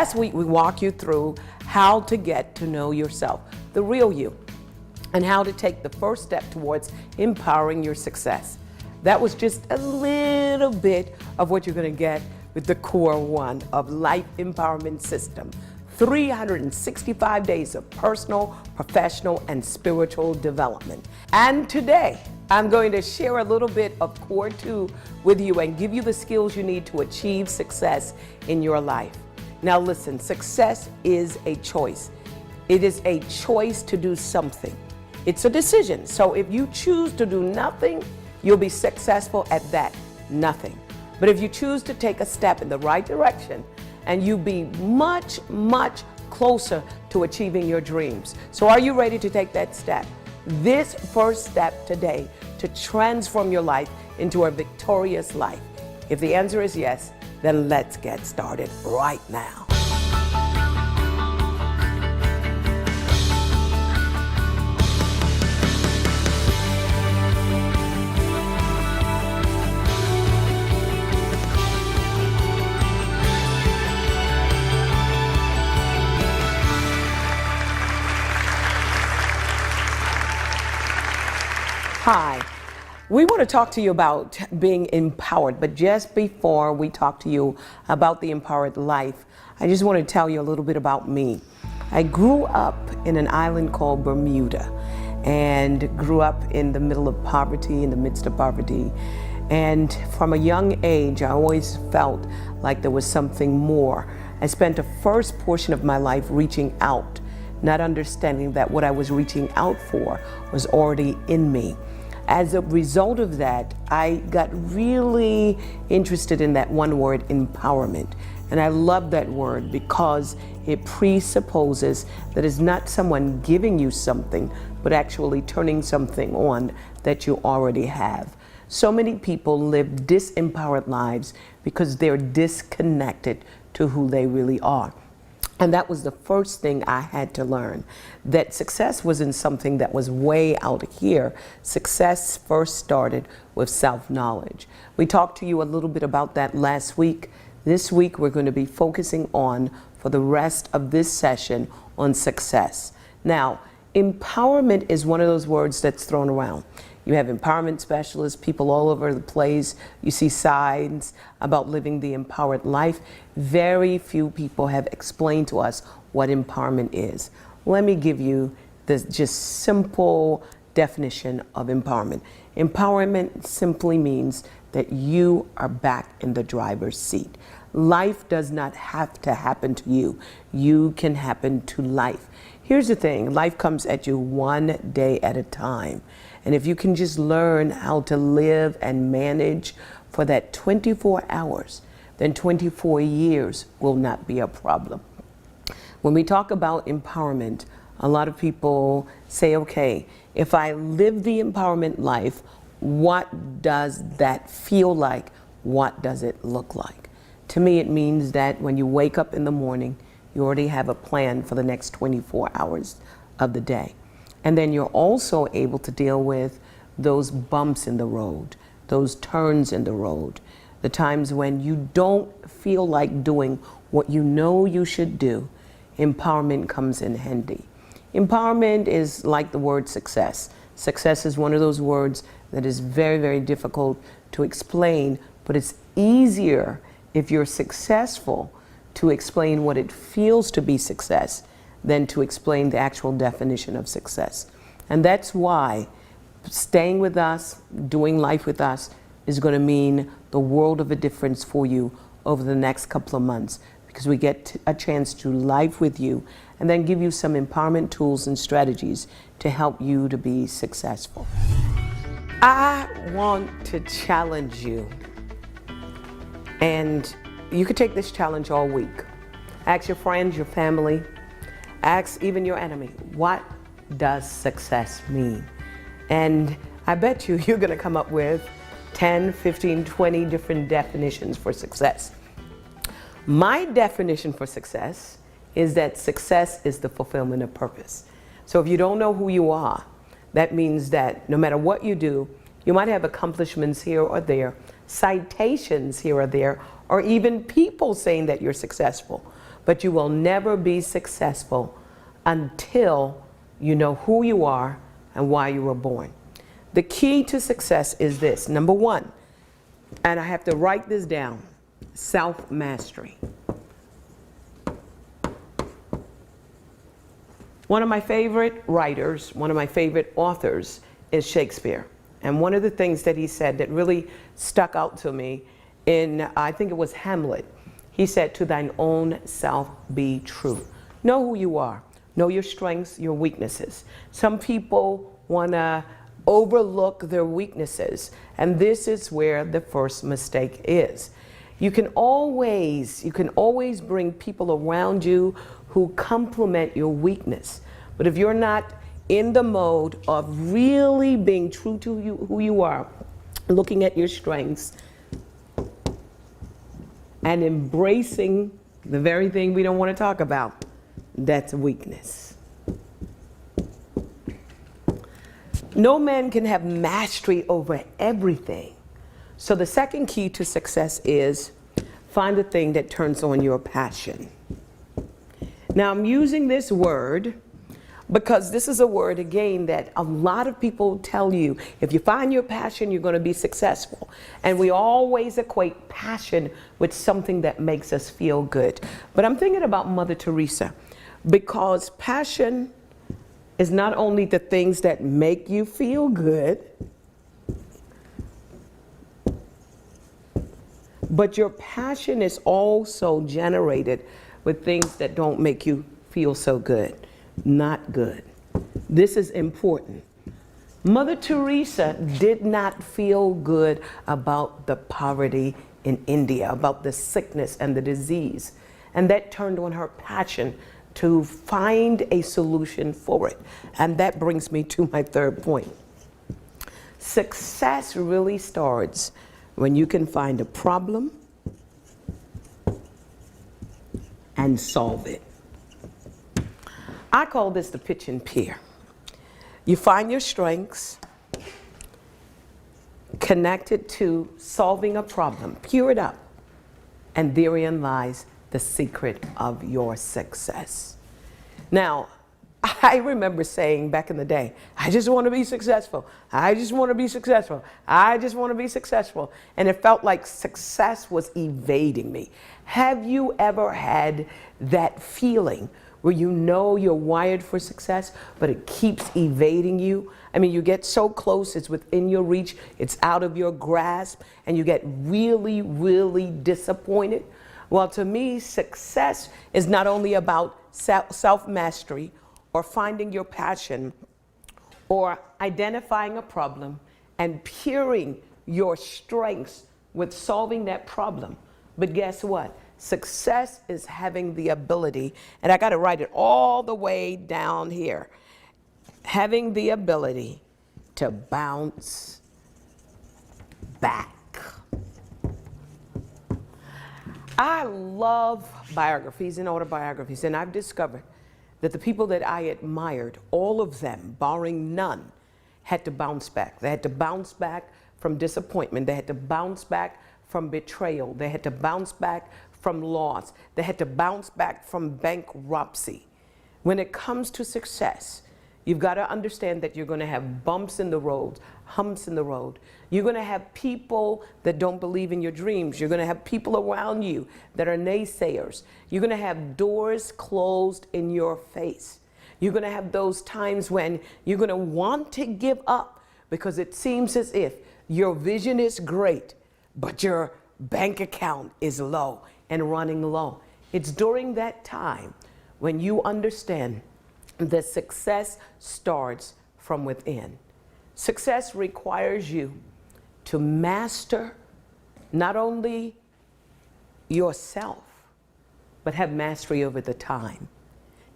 Last week, we walked you through how to get to know yourself, the real you, and how to take the first step towards empowering your success. That was just a little bit of what you're going to get with the core one of Life Empowerment System. 365 days of personal, professional, and spiritual development. And today, I'm going to share a little bit of core 2 with you and give you the skills you need to achieve success in your life. Now listen, success is a choice. It is a choice to do something. It's a decision. So if you choose to do nothing, you'll be successful at that nothing. But if you choose to take a step in the right direction, and you be much, much closer to achieving your dreams. So are you ready to take that step? This first step today to transform your life into a victorious life. If the answer is yes, then let's get started right now. Hi, we want to talk to you about being empowered, but just before we talk to you about the empowered life, I just want to tell you a little bit about me. I grew up in an island called Bermuda and grew up in the middle of poverty, in the midst of poverty. And from a young age, I always felt like there was something more. I spent the first portion of my life reaching out, not understanding that what I was reaching out for was already in me. As a result of that, I got really interested in that one word, empowerment. And I love that word because it presupposes that it's not someone giving you something, but actually turning something on that you already have. So many people live disempowered lives because they're disconnected to who they really are. And that was the first thing I had to learn, that success wasn't something that was way out here. Success first started with self-knowledge. We talked to you a little bit about that last week. This week we're going to be focusing on, for the rest of this session, on success. Now, empowerment is one of those words that's thrown around. You have empowerment specialists, people all over the place. You see signs about living the empowered life. Very few people have explained to us what empowerment is. Let me give you the just simple definition of empowerment. Empowerment simply means that you are back in the driver's seat. Life does not have to happen to you. You can happen to life. Here's the thing, life comes at you one day at a time. And if you can just learn how to live and manage for that 24 hours, then 24 years will not be a problem. When we talk about empowerment, a lot of people say, okay, if I live the empowerment life, what does that feel like? What does it look like? To me, it means that when you wake up in the morning, you already have a plan for the next 24 hours of the day. And then you're also able to deal with those bumps in the road, those turns in the road, the times when you don't feel like doing what you know you should do. Empowerment comes in handy. Empowerment is like the word success. Success is one of those words that is very, very difficult to explain, but it's easier if you're successful to explain what it feels to be success than to explain the actual definition of success. And that's why staying with us, doing life with us, is going to mean the world of a difference for you over the next couple of months, because we get a chance to live with you and then give you some empowerment tools and strategies to help you to be successful. I want to challenge you, and you could take this challenge all week. Ask your friends, your family, ask even your enemy, what does success mean? And I bet you're going to come up with 10, 15, 20 different definitions for success. My definition for success is that success is the fulfillment of purpose. So if you don't know who you are, that means that no matter what you do, you might have accomplishments here or there, citations here or there, or even people saying that you're successful. but you will never be successful until you know who you are and why you were born. The key to success is this. Number one, and I have to write this down, self-mastery. One of my favorite writers, one of my favorite authors is Shakespeare. And one of the things that he said that really stuck out to me in, I think it was Hamlet, he said, "To thine own self be true." Know who you are. Know your strengths, your weaknesses. Some people want to overlook their weaknesses, and this is where the first mistake is. You can always bring people around you who complement your weakness. But if you're not in the mode of really being true to who you are, looking at your strengths, and embracing the very thing we don't want to talk about, that's weakness. No man can have mastery over everything. So the second key to success is find the thing that turns on your passion. Now I'm using this word because this is a word, again, that a lot of people tell you, if you find your passion, you're going to be successful. And we always equate passion with something that makes us feel good. But I'm thinking about Mother Teresa, because passion is not only the things that make you feel good, but your passion is also generated with things that don't make you feel so good. Not good. This is important. Mother Teresa did not feel good about the poverty in India, about the sickness and the disease. And that turned on her passion to find a solution for it. And that brings me to my third point. Success really starts when you can find a problem and solve it. I call this the pitch and peer. You find your strengths, connect it to solving a problem, peer it up, and therein lies the secret of your success. Now, I remember saying back in the day, I just want to be successful. I just want to be successful. I just want to be successful. And it felt like success was evading me. Have you ever had that feeling where you know you're wired for success, but it keeps evading you? I mean, you get so close, it's within your reach, it's out of your grasp, and you get really, really disappointed. Well, to me, success is not only about self-mastery or finding your passion or identifying a problem and pairing your strengths with solving that problem. But guess what? Success is having the ability, and I got to write it all the way down here, having the ability to bounce back. I love biographies and autobiographies, and I've discovered that the people that I admired, all of them, barring none, had to bounce back. They had to bounce back from disappointment. They had to bounce back from betrayal. They had to bounce back from loss. They had to bounce back from bankruptcy. When it comes to success, you've got to understand that you're going to have bumps in the road, humps in the road. You're going to have people that don't believe in your dreams. You're going to have people around you that are naysayers. You're going to have doors closed in your face. You're going to have those times when you're going to want to give up because it seems as if your vision is great, but your bank account is low and running low. It's during that time when you understand that success starts from within. Success requires you to master not only yourself, but have mastery over the time.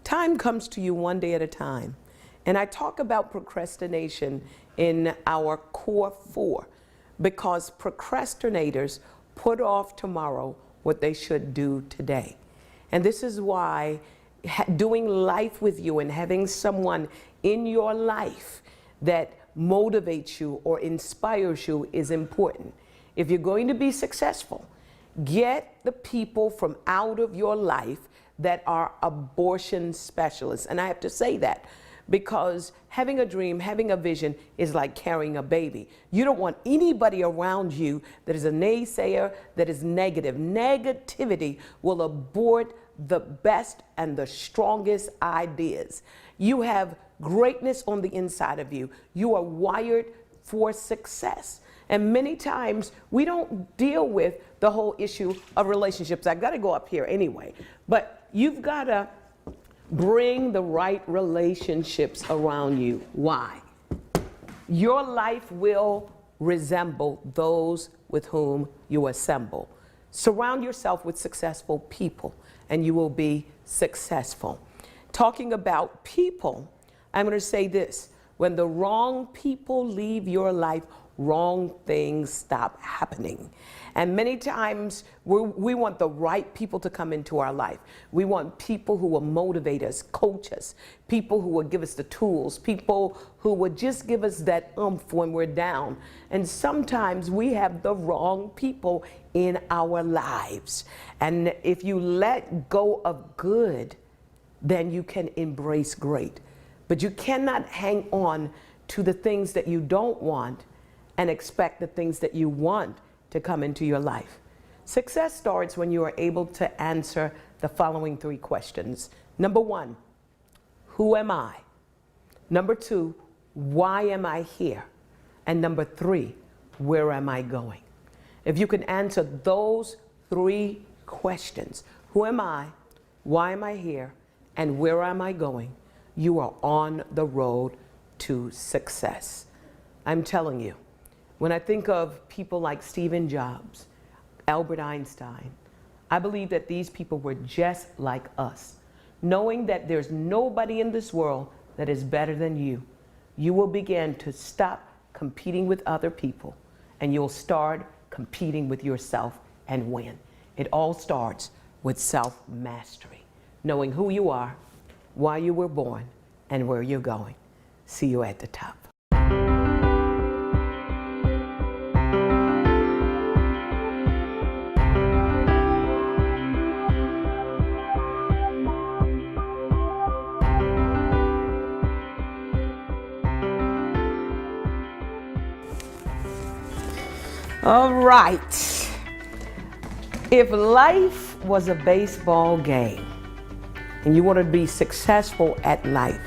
Time comes to you one day at a time. And I talk about procrastination in our core 4 because procrastinators put off tomorrow what they should do today. And this is why doing life with you and having someone in your life that motivates you or inspires you is important. If you're going to be successful, get the people from out of your life that are abortion specialists. And I have to say that because having a dream, having a vision is like carrying a baby. You don't want anybody around you that is a naysayer, that is negative. Negativity will abort the best and the strongest ideas. You have greatness on the inside of you. You are wired for success. And many times we don't deal with the whole issue of relationships. I got to go up here anyway, but you've got to bring the right relationships around you. Why? Your life will resemble those with whom you assemble. Surround yourself with successful people and you will be successful. Talking about people, I'm going to say this. When the wrong people leave your life, wrong things stop happening. And many times we want the right people to come into our life. We want people who will motivate us, coach us, people who will give us the tools, people who will just give us that oomph when we're down. And sometimes we have the wrong people in our lives. And if you let go of good, then you can embrace great. But you cannot hang on to the things that you don't want and expect the things that you want to come into your life. Success starts when you are able to answer the following 3 questions. Number 1, who am I? Number 2, why am I here? And number 3, where am I going? If you can answer those 3 questions, who am I, why am I here, and where am I going, you are on the road to success. I'm telling you, when I think of people like Stephen Jobs, Albert Einstein, I believe that these people were just like us. Knowing that there's nobody in this world that is better than you, you will begin to stop competing with other people and you'll start competing with yourself and win. It all starts with self-mastery, knowing who you are, why you were born, and where you're going. See you at the top. All right. If life was a baseball game and you want to be successful at life,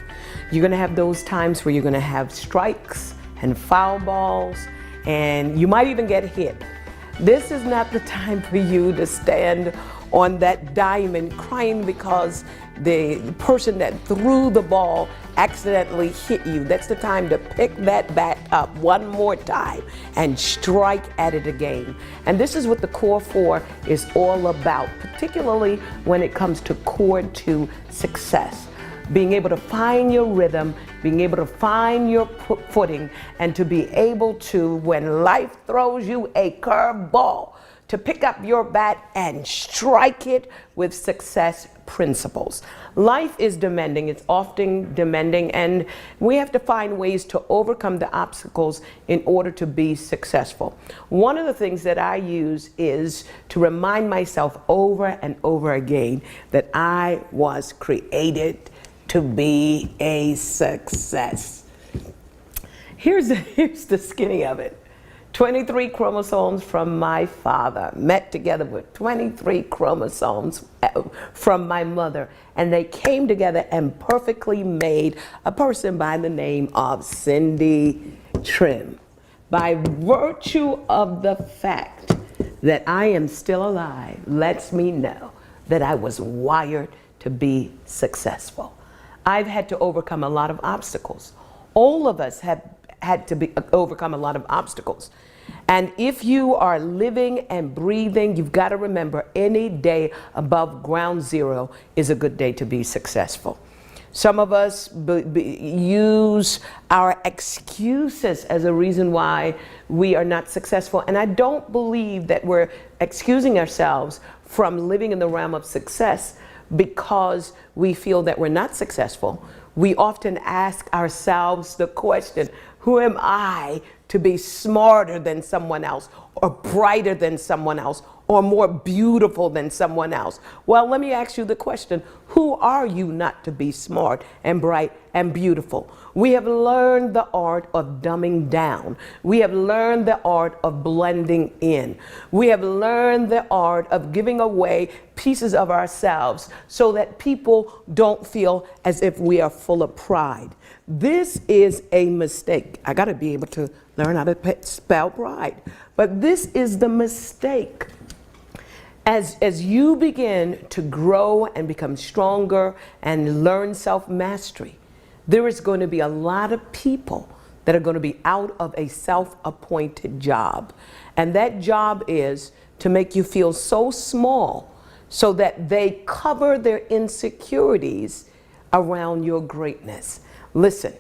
you're going to have those times where you're going to have strikes and foul balls, and you might even get hit. This is not the time for you to stand on that diamond crying because the person that threw the ball accidentally hit you. That's the time to pick that bat up one more time and strike at it again. And this is what the Core 4 is all about, particularly when it comes to Core 2 success. Being able to find your rhythm, being able to find your footing, and to be able to, when life throws you a curveball, to pick up your bat and strike it with success principles. Life is demanding, it's often demanding, and we have to find ways to overcome the obstacles in order to be successful. One of the things that I use is to remind myself over and over again that I was created to be a success. Here's the skinny of it. 23 chromosomes from my father met together with 23 chromosomes from my mother, and they came together and perfectly made a person by the name of Cindy Trimm. By virtue of the fact that I am still alive lets me know that I was wired to be successful. I've had to overcome a lot of obstacles. All of us have had to overcome a lot of obstacles. And if you are living and breathing, you've got to remember any day above ground zero is a good day to be successful. Some of us use our excuses as a reason why we are not successful. And I don't believe that we're excusing ourselves from living in the realm of success because we feel that we're not successful. We often ask ourselves the question, who am I to be smarter than someone else? or brighter than someone else or more beautiful than someone else. Well, let me ask you the question, who are you not to be smart and bright and beautiful? We have learned the art of dumbing down. We have learned the art of blending in. We have learned the art of giving away pieces of ourselves so that people don't feel as if we are full of pride. This is a mistake. I got to be able to learn how to spell pride. But this is the mistake. As you begin to grow and become stronger and learn self-mastery, there is going to be a lot of people that are going to be out of a self-appointed job. And that job is to make you feel so small so that they cover their insecurities around your greatness. Listen,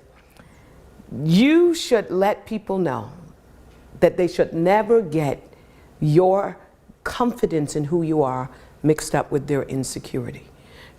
you should let people know that they should never get your confidence in who you are mixed up with their insecurity.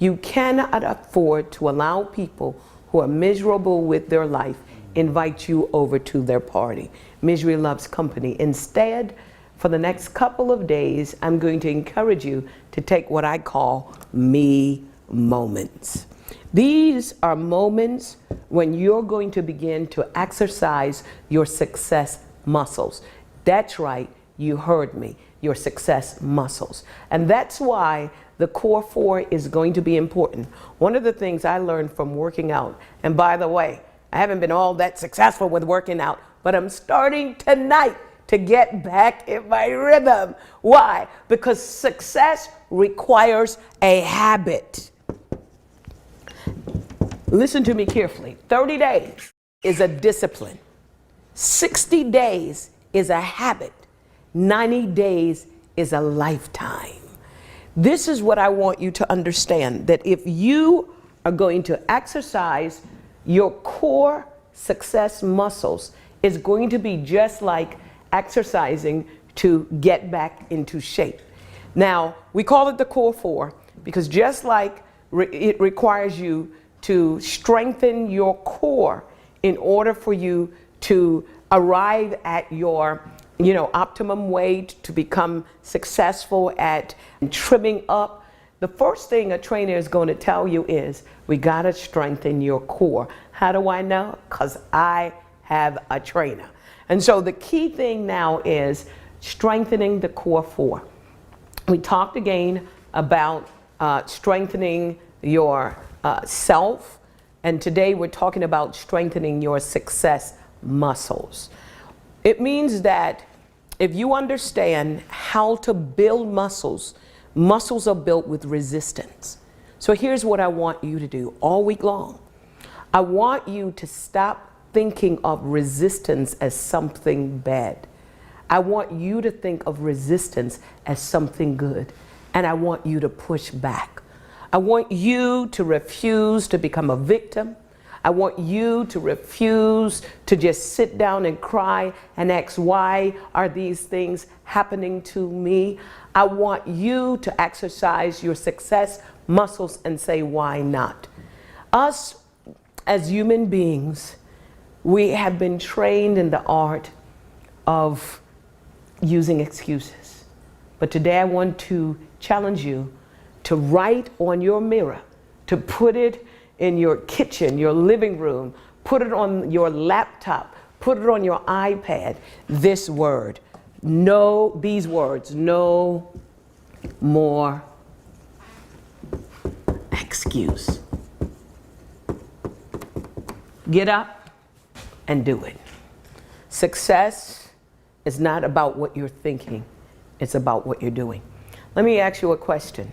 You cannot afford to allow people who are miserable with their life invite you over to their party. Misery loves company. Instead, for the next couple of days, I'm going to encourage you to take what I call me moments. These are moments when you're going to begin to exercise your success muscles. That's right, you heard me, your success muscles. And that's why the core four is going to be important. One of the things I learned from working out, and by the way, I haven't been all that successful with working out, but I'm starting tonight to get back in my rhythm. Why? Because success requires a habit. Listen to me carefully. 30 days is a discipline. 60 days is a habit. 90 days is a lifetime. This is what I want you to understand, that if you are going to exercise your core success muscles, it's going to be just like exercising to get back into shape. Now, we call it the core four because just like it requires you to strengthen your core in order for you to arrive at your optimum weight, to become successful at trimming up. The first thing a trainer is going to tell you is, we got to strengthen your core. How do I know? Because I have a trainer. And so the key thing now is strengthening the core four. We talked again about strengthening your self, and today we're talking about strengthening your success muscles. It means that if you understand how to build muscles, muscles are built with resistance. So here's what I want you to do all week long. I want you to stop thinking of resistance as something bad. I want you to think of resistance as something good, and I want you to push back. I want you to refuse to become a victim. I want you to refuse to just sit down and cry and ask, why are these things happening to me? I want you to exercise your success muscles and say, why not? Us as human beings, we have been trained in the art of using excuses. But today I want to challenge you to write on your mirror, to put it in your kitchen, your living room, put it on your laptop, put it on your iPad, this word. No, these words, no more excuse. Get up and do it. Success is not about what you're thinking, it's about what you're doing. Let me ask you a question.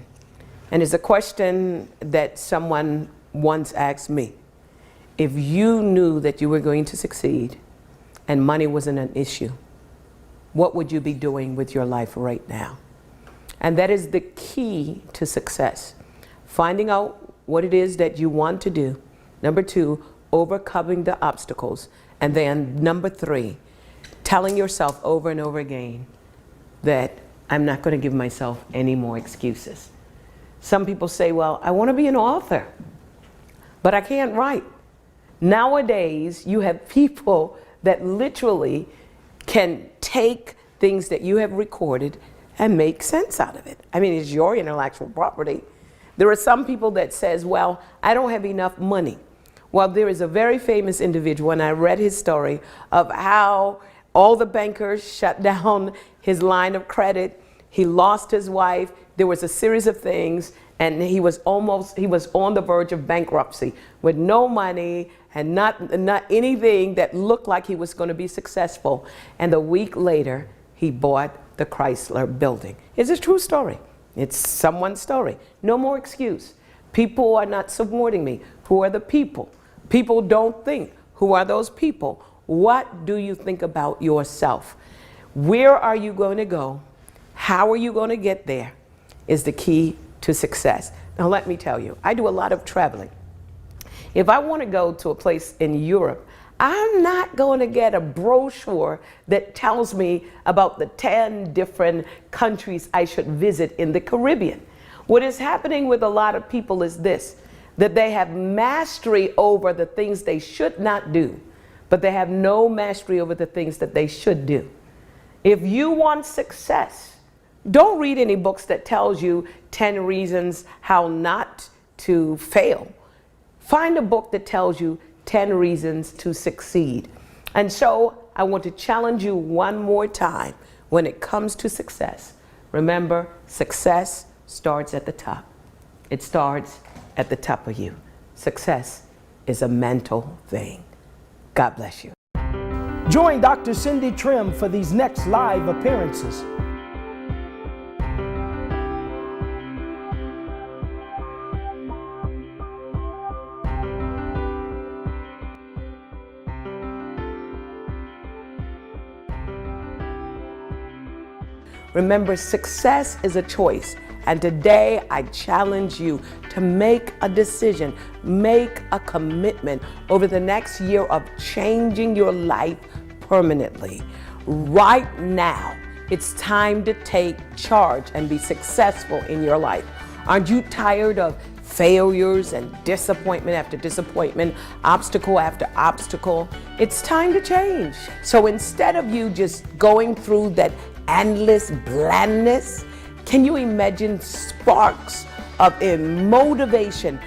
And it's a question that someone once asked me. If you knew that you were going to succeed and money wasn't an issue, what would you be doing with your life right now? And that is the key to success. Finding out what it is that you want to do. Number two, overcoming the obstacles. And then number three, telling yourself over and over again that I'm not going to give myself any more excuses. Some people say, well, I want to be an author, but I can't write. Nowadays, you have people that literally can take things that you have recorded and make sense out of it. I mean, it's your intellectual property. There are some people that says, well, I don't have enough money. Well, there is a very famous individual, and I read his story of how all the bankers shut down his line of credit. He lost his wife. There was a series of things, and he was on the verge of bankruptcy with no money and not anything that looked like he was going to be successful. And a week later, he bought the Chrysler building. It's a true story. It's someone's story. No more excuse. People are not supporting me. Who are the people? People don't think. Who are those people? What do you think about yourself? Where are you going to go? How are you going to get there? Is the key to success. Now let me tell you, I do a lot of traveling. If I want to go to a place in Europe, I'm not going to get a brochure that tells me about the 10 different countries I should visit in the Caribbean. What is happening with a lot of people is this, that they have mastery over the things they should not do, but they have no mastery over the things that they should do. If you want success, don't read any books that tells you 10 reasons how not to fail. Find a book that tells you 10 reasons to succeed. And so I want to challenge you one more time. When it comes to success, remember, success starts at the top. It starts at the top of you. Success is a mental thing. God bless you. Join Dr. Cindy Trimm for these next live appearances. Remember, success is a choice. And today I challenge you to make a decision, make a commitment over the next year of changing your life permanently. Right now, it's time to take charge and be successful in your life. Aren't you tired of failures and disappointment after disappointment, obstacle after obstacle? It's time to change. So instead of you just going through that endless blandness, can you imagine sparks of motivation,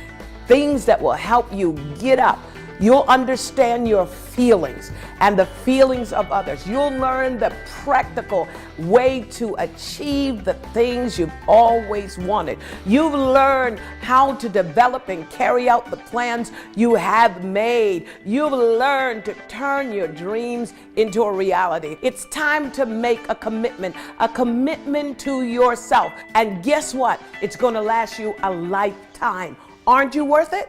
things that will help you get up? You'll understand your feelings and the feelings of others. You'll learn the practical way to achieve the things you've always wanted. You've learned how to develop and carry out the plans you have made. You've learned to turn your dreams into a reality. It's time to make a commitment to yourself. And guess what? It's going to last you a lifetime. Aren't you worth it?